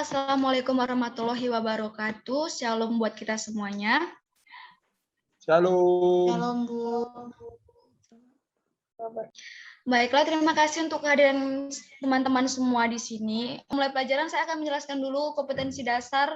Assalamualaikum warahmatullahi wabarakatuh. Shalom buat kita semuanya. Shalom. Shalom, Bu. Baiklah, terima kasih untuk kehadiran teman-teman semua di sini. Mulai pelajaran saya akan menjelaskan dulu kompetensi dasar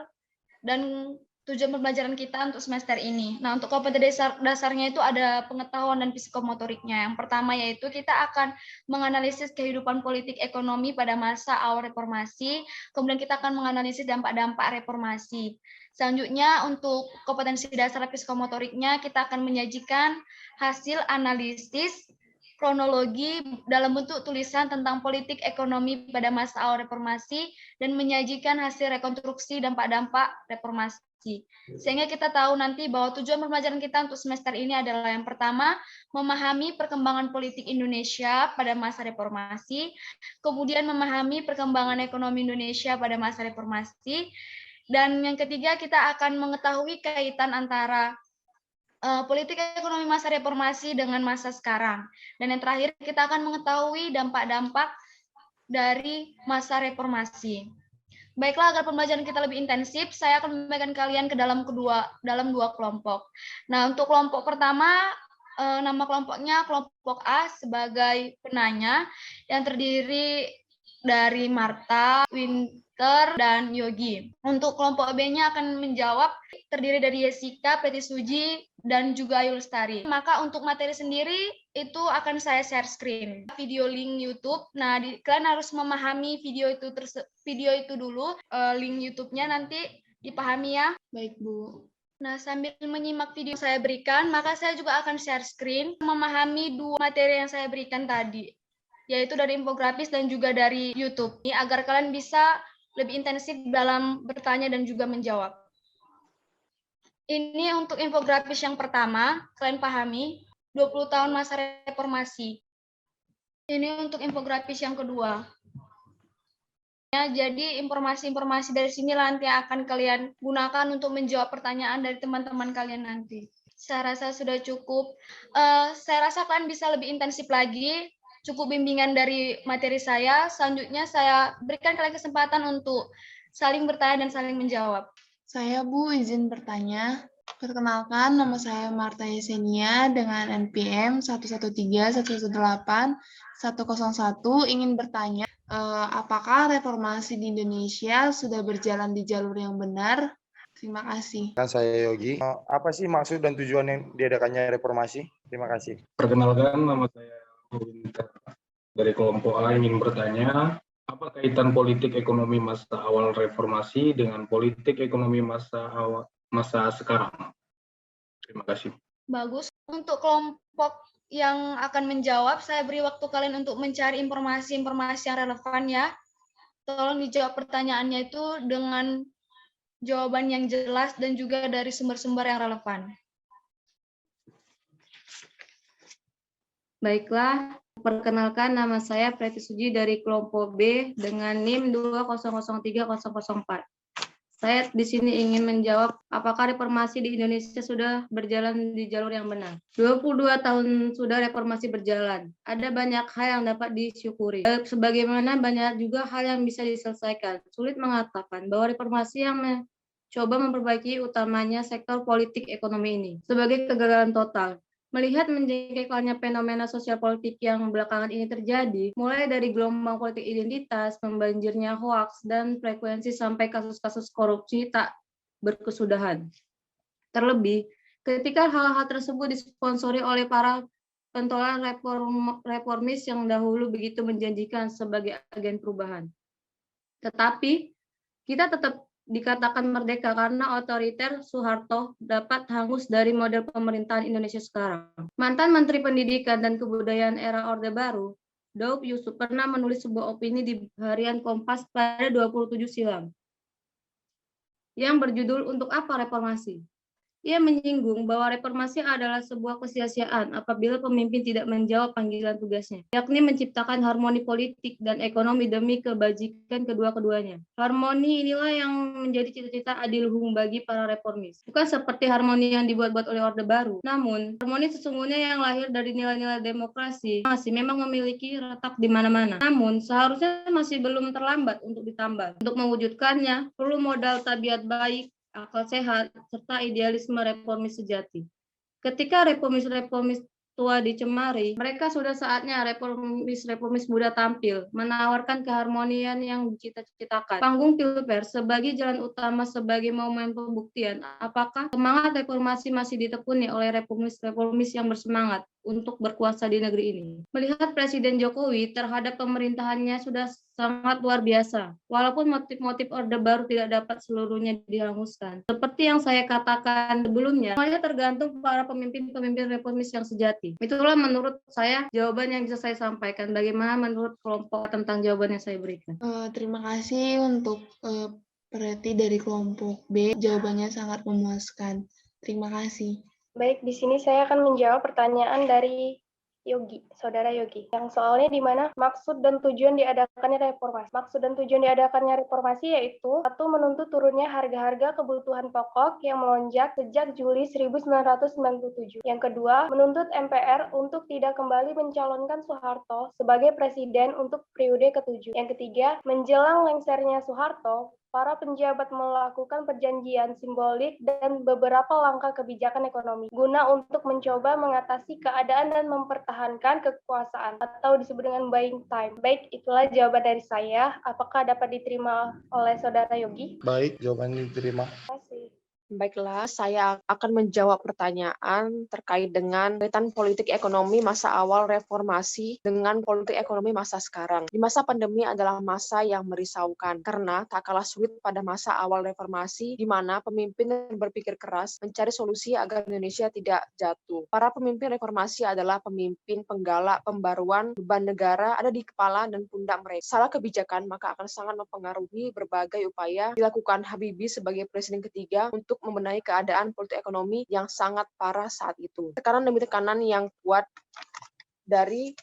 dan tujuan pembelajaran kita untuk semester ini. Nah, untuk kompetensi dasarnya itu ada pengetahuan dan psikomotoriknya. Yang pertama yaitu kita akan menganalisis kehidupan politik ekonomi pada masa awal reformasi, kemudian kita akan menganalisis dampak-dampak reformasi. Selanjutnya untuk kompetensi dasar psikomotoriknya kita akan menyajikan hasil analisis kronologi dalam bentuk tulisan tentang politik ekonomi pada masa awal reformasi dan menyajikan hasil rekonstruksi dampak-dampak reformasi. Sehingga kita tahu nanti bahwa tujuan pembelajaran kita untuk semester ini adalah yang pertama, memahami perkembangan politik Indonesia pada masa reformasi, kemudian memahami perkembangan ekonomi Indonesia pada masa reformasi, dan yang ketiga kita akan mengetahui kaitan antara politik ekonomi masa reformasi dengan masa sekarang. Dan yang terakhir kita akan mengetahui dampak-dampak dari masa reformasi. Baiklah, agar pembelajaran kita lebih intensif, saya akan membagikan kalian ke dalam dua kelompok. Nah, untuk kelompok pertama, nama kelompoknya kelompok A sebagai penanya yang terdiri dari Marta, Winter, dan Yogi. Untuk kelompok B-nya akan menjawab terdiri dari Jessica, Peti Suji, dan juga Ayu Lestari. Maka untuk materi sendiri itu akan saya share screen video link YouTube. Nah, kalian harus memahami video itu dulu, link YouTube-nya nanti dipahami ya. Baik, Bu. Nah, sambil menyimak video yang saya berikan, maka saya juga akan share screen memahami dua materi yang saya berikan tadi, yaitu dari infografis dan juga dari YouTube, agar kalian bisa lebih intensif dalam bertanya dan juga menjawab. Ini untuk infografis yang pertama, kalian pahami, 20 tahun masa reformasi. Ini untuk infografis yang kedua. Ya, jadi informasi-informasi dari sini nanti akan kalian gunakan untuk menjawab pertanyaan dari teman-teman kalian nanti. Saya rasa sudah cukup. Saya rasa kalian bisa lebih intensif lagi. Cukup bimbingan dari materi saya. Selanjutnya saya berikan kalian kesempatan untuk saling bertanya dan saling menjawab. Saya, Bu, izin bertanya. Perkenalkan, nama saya Marta Yesenia dengan NPM 113118101 ingin bertanya, apakah reformasi di Indonesia sudah berjalan di jalur yang benar? Terima kasih. Saya Yogi. Apa sih maksud dan tujuan yang diadakannya reformasi? Terima kasih. Perkenalkan, nama saya Winter dari kelompok A ingin bertanya, apa kaitan politik ekonomi masa awal reformasi dengan politik ekonomi masa sekarang? Terima kasih. Bagus. Untuk kelompok yang akan menjawab, saya beri waktu kalian untuk mencari informasi-informasi yang relevan ya. Tolong dijawab pertanyaannya itu dengan jawaban yang jelas dan juga dari sumber-sumber yang relevan. Baiklah, perkenalkan nama saya Preti Suji dari kelompok B dengan NIM 2003004. Saya di sini ingin menjawab apakah reformasi di Indonesia sudah berjalan di jalur yang benar. 22 tahun sudah reformasi berjalan. Ada banyak hal yang dapat disyukuri. Sebagaimana banyak juga hal yang bisa diselesaikan. Sulit mengatakan bahwa reformasi yang mencoba memperbaiki utamanya sektor politik ekonomi ini sebagai kegagalan total. Melihat menjengkelkannya fenomena sosial politik yang belakangan ini terjadi, mulai dari gelombang politik identitas, membanjirnya hoaks, dan frekuensi sampai kasus-kasus korupsi tak berkesudahan. Terlebih, ketika hal-hal tersebut disponsori oleh para pentolan reformis yang dahulu begitu menjanjikan sebagai agen perubahan. Tetapi, kita tetap dikatakan merdeka karena otoriter Soeharto dapat hangus dari model pemerintahan Indonesia sekarang. Mantan Menteri Pendidikan dan Kebudayaan era Orde Baru, Daud Yusuf pernah menulis sebuah opini di harian Kompas pada 27 silam yang berjudul Untuk Apa Reformasi? Ia menyinggung bahwa reformasi adalah sebuah kesia-siaan apabila pemimpin tidak menjawab panggilan tugasnya, yakni menciptakan harmoni politik dan ekonomi demi kebajikan kedua-keduanya. Harmoni inilah yang menjadi cita-cita adiluhung bagi para reformis. Bukan seperti harmoni yang dibuat-buat oleh Orde Baru, namun harmoni sesungguhnya yang lahir dari nilai-nilai demokrasi masih memang memiliki retak di mana-mana. Namun, seharusnya masih belum terlambat untuk ditambah. Untuk mewujudkannya, perlu modal tabiat baik, akal sehat, serta idealisme reformis sejati. Ketika reformis-reformis tua dicemari, mereka sudah saatnya reformis-reformis muda tampil, menawarkan keharmonian yang dicita-citakan. Panggung Pilpres sebagai jalan utama sebagai momen pembuktian apakah semangat reformasi masih ditekuni oleh reformis-reformis yang bersemangat untuk berkuasa di negeri ini. Melihat Presiden Jokowi terhadap pemerintahannya sudah sangat luar biasa, walaupun motif-motif Orde Baru tidak dapat seluruhnya dihanguskan. Seperti yang saya katakan sebelumnya, semuanya tergantung para pemimpin-pemimpin reformis yang sejati. Itulah menurut saya jawaban yang bisa saya sampaikan. Bagaimana menurut kelompok tentang jawaban yang saya berikan? Terima kasih untuk Preti dari kelompok B. Jawabannya sangat memuaskan. Terima kasih. Baik, di sini saya akan menjawab pertanyaan dari Yogi, saudara Yogi. Yang soalnya di mana maksud dan tujuan diadakannya reformasi. Maksud dan tujuan diadakannya reformasi yaitu satu, menuntut turunnya harga-harga kebutuhan pokok yang melonjak sejak Juli 1997. Yang kedua, menuntut MPR untuk tidak kembali mencalonkan Soeharto sebagai presiden untuk periode ke-7. Yang ketiga, menjelang lengsernya Soeharto, para penjabat melakukan perjanjian simbolik dan beberapa langkah kebijakan ekonomi guna untuk mencoba mengatasi keadaan dan mempertahankan kekuasaan atau disebut dengan buying time. Baik, itulah jawaban dari saya. Apakah dapat diterima oleh saudara Yogi? Baik, jawaban diterima. Terima kasih. Baiklah, saya akan menjawab pertanyaan terkait dengan kaitan politik ekonomi masa awal reformasi dengan politik ekonomi masa sekarang. Di masa pandemi adalah masa yang merisaukan karena tak kalah sulit pada masa awal reformasi di mana pemimpin berpikir keras mencari solusi agar Indonesia tidak jatuh. Para pemimpin reformasi adalah pemimpin penggalak pembaruan, beban negara ada di kepala dan pundak mereka. Salah kebijakan maka akan sangat mempengaruhi berbagai upaya dilakukan Habibie sebagai presiden ketiga untuk membenahi keadaan politik ekonomi yang sangat parah saat itu. Tekanan demi tekanan yang kuat dari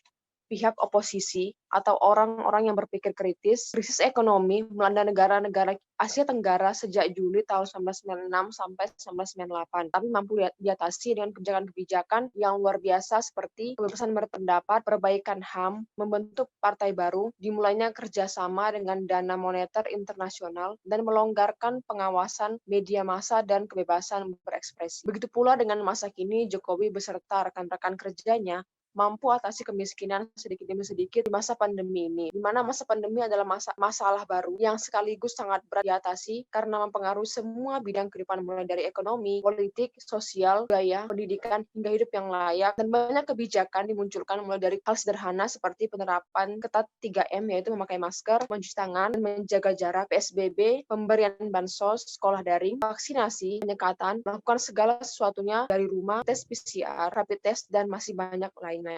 pihak oposisi atau orang-orang yang berpikir kritis, krisis ekonomi melanda negara-negara Asia Tenggara sejak Juli tahun 1996 sampai 1998, tapi mampu diatasi dengan kebijakan-kebijakan yang luar biasa seperti kebebasan berpendapat, perbaikan HAM, membentuk partai baru, dimulainya kerjasama dengan Dana Moneter Internasional, dan melonggarkan pengawasan media massa dan kebebasan berekspresi. Begitu pula dengan masa kini, Jokowi beserta rekan-rekan kerjanya mampu atasi kemiskinan sedikit demi sedikit di masa pandemi ini, di mana masa pandemi adalah masalah baru yang sekaligus sangat berat diatasi karena mempengaruhi semua bidang kehidupan mulai dari ekonomi, politik, sosial, budaya, pendidikan, hingga hidup yang layak, dan banyak kebijakan dimunculkan mulai dari hal sederhana seperti penerapan ketat 3M yaitu memakai masker, mencuci tangan, dan menjaga jarak, PSBB, pemberian bansos, sekolah daring, vaksinasi, penyekatan, melakukan segala sesuatunya dari rumah, tes PCR, rapid test, dan masih banyak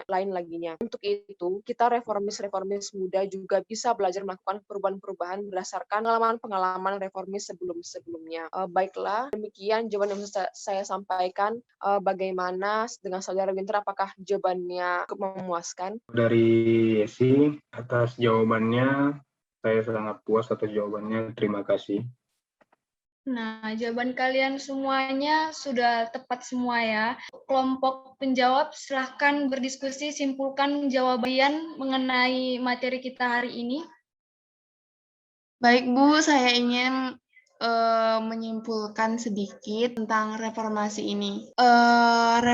lain laginya. Untuk itu, kita reformis-reformis muda juga bisa belajar melakukan perubahan-perubahan berdasarkan pengalaman reformis sebelum-sebelumnya. Baiklah, demikian jawaban yang bisa saya sampaikan. Bagaimana dengan Saudara Winter, apakah jawabannya cukup memuaskan? Dari Yesi, atas jawabannya, saya sangat puas atas jawabannya. Terima kasih. Nah, jawaban kalian semuanya sudah tepat semua ya. Kelompok penjawab silahkan berdiskusi, simpulkan jawaban mengenai materi kita hari ini. Baik Bu, saya ingin menyimpulkan sedikit tentang reformasi ini. Era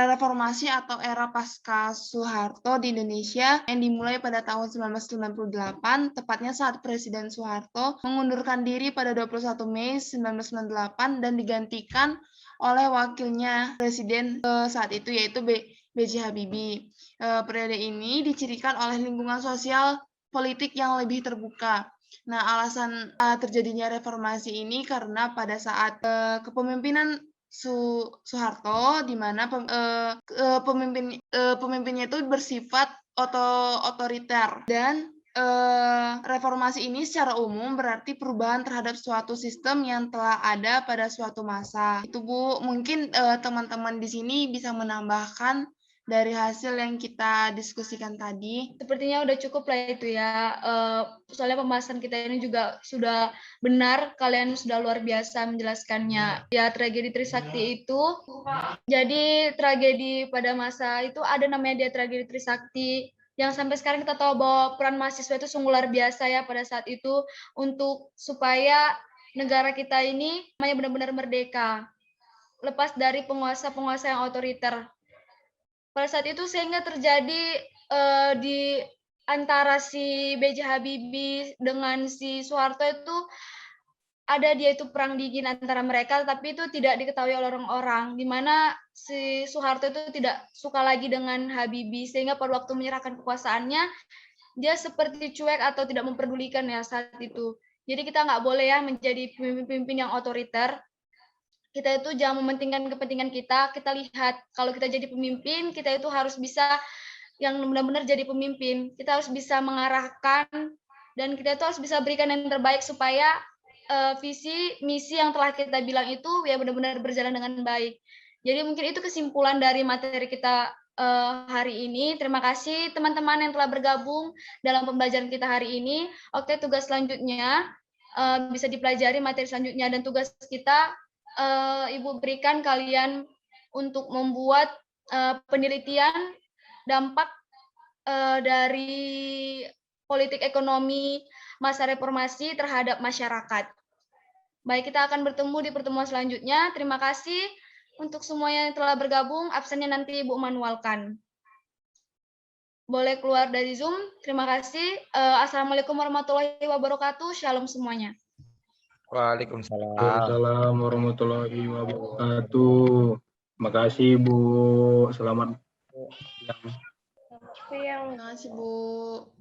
reformasi atau era pasca Soeharto di Indonesia yang dimulai pada tahun 1998, tepatnya saat Presiden Soeharto mengundurkan diri pada 21 Mei 1998 dan digantikan oleh wakilnya Presiden saat itu yaitu B.J. Habibie. Periode ini dicirikan oleh lingkungan sosial politik yang lebih terbuka. Nah, alasan terjadinya reformasi ini karena pada saat kepemimpinan Soeharto, di mana pemimpinnya itu bersifat otoriter dan reformasi ini secara umum berarti perubahan terhadap suatu sistem yang telah ada pada suatu masa. Itu Bu, mungkin teman-teman di sini bisa menambahkan dari hasil yang kita diskusikan tadi. Sepertinya udah cukup lah itu ya. Soalnya pembahasan kita ini juga sudah benar, kalian sudah luar biasa menjelaskannya. Ya, tragedi Trisakti itu, jadi tragedi pada masa itu ada namanya dia tragedi Trisakti, yang sampai sekarang kita tahu bahwa peran mahasiswa itu sungguh luar biasa ya pada saat itu untuk supaya negara kita ini namanya benar-benar merdeka, lepas dari penguasa-penguasa yang otoriter. Pada saat itu sehingga terjadi di antara si B.J. Habibie dengan si Soeharto itu ada dia itu perang dingin antara mereka, tapi itu tidak diketahui oleh orang-orang, di mana si Soeharto itu tidak suka lagi dengan Habibie, sehingga pada waktu menyerahkan kekuasaannya, dia seperti cuek atau tidak memperdulikan ya saat itu. Jadi kita nggak boleh ya menjadi pemimpin-pemimpin yang otoriter. Kita itu jangan mementingkan kepentingan kita lihat kalau kita jadi pemimpin, kita itu harus bisa yang benar-benar jadi pemimpin. Kita harus bisa mengarahkan dan kita itu harus bisa berikan yang terbaik supaya visi misi yang telah kita bilang itu ya benar-benar berjalan dengan baik. Jadi mungkin itu kesimpulan dari materi kita hari ini. Terima kasih teman-teman yang telah bergabung dalam pembelajaran kita hari ini. Oke, tugas selanjutnya bisa dipelajari materi selanjutnya, dan tugas kita Ibu berikan kalian untuk membuat penelitian dampak dari politik ekonomi masa reformasi terhadap masyarakat. Baik, kita akan bertemu di pertemuan selanjutnya. Terima kasih untuk semuanya yang telah bergabung. Absennya nanti Ibu manualkan. Boleh keluar dari Zoom. Terima kasih. Assalamualaikum warahmatullahi wabarakatuh. Shalom semuanya. Waalaikumsalam. Waalaikumsalam warahmatullahi wabarakatuh. Terima kasih Bu. Selamat siang. Terima kasih Bu.